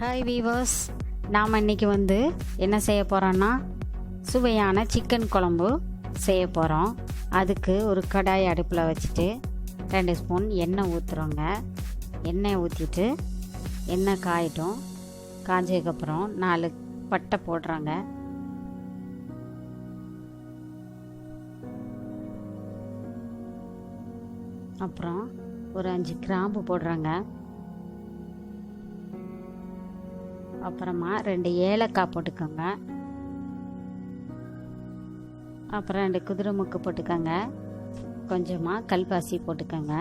Hi viewers, நாம் இன்றைக்கி என்ன செய்ய போகிறோன்னா சுவையான சிக்கன் குழம்பு செய்ய போகிறோம். அதுக்கு ஒரு கடாய் அடுப்பில் வச்சுட்டு 2 ஸ்பூன் எண்ணெய் ஊற்றுறோங்க. எண்ணெய் ஊற்றிட்டு எண்ணெய் காயட்டும். காஞ்சதுக்கப்புறம் 4 பட்டை போடுறாங்க. அப்புறம் ஒரு 5 கிராம்பு போடுறாங்க. அப்புறமா 2 ஏலக்காய் போட்டுக்கோங்க. அப்புறம் 2 குதிரைமுக்கு போட்டுக்கோங்க. கொஞ்சமாக கல்பாசி போட்டுக்கோங்க.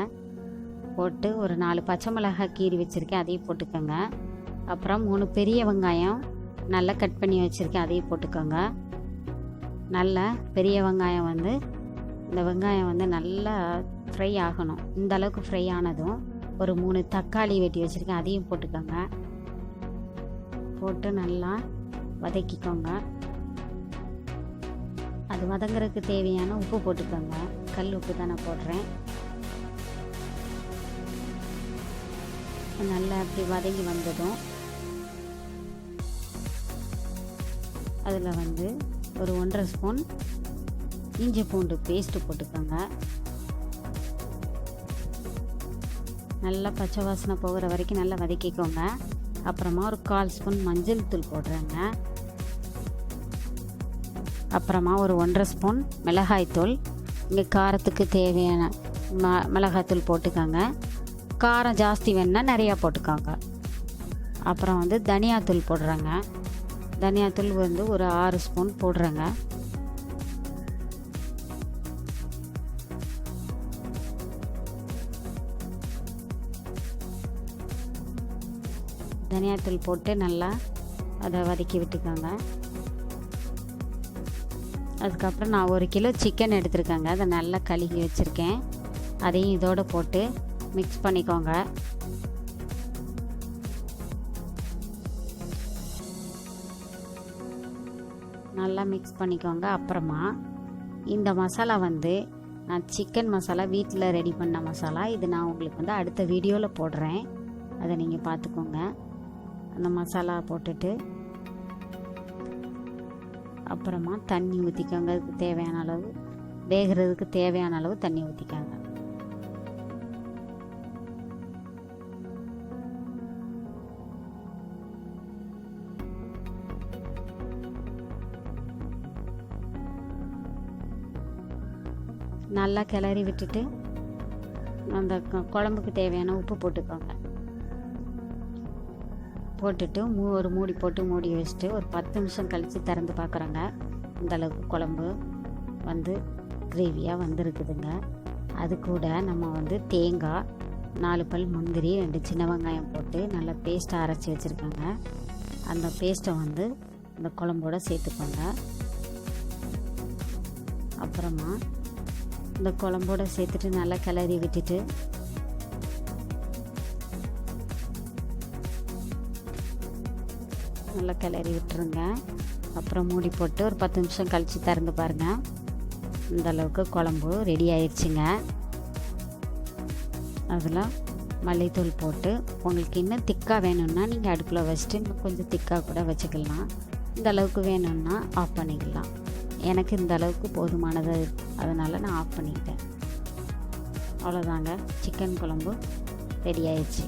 போட்டு ஒரு 4 பச்சை மிளகாய் கீறி வச்சுருக்கேன், அதையும் போட்டுக்கோங்க. அப்புறம் 3 பெரிய வெங்காயம் நல்லா கட் பண்ணி வச்சுருக்கேன், அதையும் போட்டுக்கோங்க. நல்லா பெரிய வெங்காயம் இந்த வெங்காயம் நல்லா ஃப்ரை ஆகணும். இந்த அளவுக்கு ஃப்ரை ஆனதும் ஒரு 3 தக்காளி வெட்டி வச்சுருக்கேன், அதையும் போட்டுக்கோங்க. போட்டு நல்லா வதக்கிக்கோங்க. அது வதங்குறதுக்கு தேவையான உப்பு போட்டுக்கோங்க. கல் உப்பு தான் நான் போடுறேன். நல்லா அப்படி வதங்கி வந்ததும் அதில் ஒரு 1.5 ஸ்பூன் இஞ்சி பூண்டு பேஸ்ட்டு போட்டுக்கோங்க. நல்லா பச்சை வாசனை போகிற வரைக்கும் நல்லா வதக்கிக்கோங்க. அப்புறமா ஒரு 1/4 ஸ்பூன் மஞ்சள் தூள் போடுறேங்க. அப்புறமா ஒரு 1.5 ஸ்பூன் மிளகாய்த்தூள். இங்கே காரத்துக்கு தேவையான மிளகாய்த்தூள் போட்டுக்கோங்க. காரம் ஜாஸ்தி வேணுன்னா நிறையா போட்டுக்கோங்க. அப்புறம் தனியாத்தூள் போடுறேங்க. தனியாத்தூள் ஒரு 6 ஸ்பூன் போடுறேங்க. தனியாத்தூள் போட்டு நல்லா அதை வதக்கி விட்டுக்கோங்க. அதுக்கப்புறம் நான் 1 கிலோ சிக்கன் எடுத்துருக்கேங்க. அதை நல்லா கழுகி வச்சுருக்கேன். அதையும் இதோடு போட்டு மிக்ஸ் பண்ணிக்கோங்க. நல்லா மிக்ஸ் பண்ணிக்கோங்க. அப்புறமா இந்த மசாலா நான் சிக்கன் மசாலா வீட்டில் ரெடி பண்ண மசாலா. இது நான் உங்களுக்கு அடுத்த வீடியோவில் போடுறேன், அதை நீங்கள் பார்த்துக்கோங்க. அந்த மசாலா போட்டுட்டு அப்புறமா தண்ணி ஊற்றிக்கோங்க. அதுக்கு தேவையான அளவு, வேகிறதுக்கு தேவையான அளவு தண்ணி ஊற்றிக்கோங்க. நல்லா கிளறி விட்டுட்டு அந்த குழம்புக்கு தேவையான உப்பு போட்டுக்கோங்க. போட்டுட்டு ஒரு மூடி போட்டு மூடி வச்சுட்டு ஒரு 10 நிமிஷம் கழித்து திறந்து பார்க்குறோங்க. இந்தளவுக்கு குழம்பு கிரேவியாக வந்திருக்குதுங்க. அது கூட நம்ம தேங்காய், 4 பல் முந்திரி, 2 சின்ன வெங்காயம் போட்டு நல்லா பேஸ்ட்டாக அரைச்சி வச்சுருக்கோங்க. அந்த பேஸ்ட்டை இந்த குழம்போடு சேர்த்துக்கோங்க. அப்புறமா இந்த குழம்போடு சேர்த்துட்டு நல்லா கிளறி விட்டுட்டு நல்லா கிளறி விட்டுருங்க. அப்புறம் மூடி போட்டு ஒரு 10 நிமிஷம் கழித்து திறந்து பாருங்கள். இந்தளவுக்கு குழம்பு ரெடி ஆயிடுச்சுங்க. அதில் மல்லித்தூள் போட்டு உங்களுக்கு இன்னும் திக்காக வேணும்னா நீங்கள் அடுப்பில் வச்சுட்டு இன்னும் கொஞ்சம் திக்காக கூட வச்சுக்கலாம். இந்த அளவுக்கு வேணும்னா ஆஃப் பண்ணிக்கலாம். எனக்கு இந்த அளவுக்கு போதுமானது, அதனால் நான் ஆஃப் பண்ணிக்கிட்டேன். அவ்வளோதாங்க, சிக்கன் குழம்பு ரெடி ஆயிடுச்சு.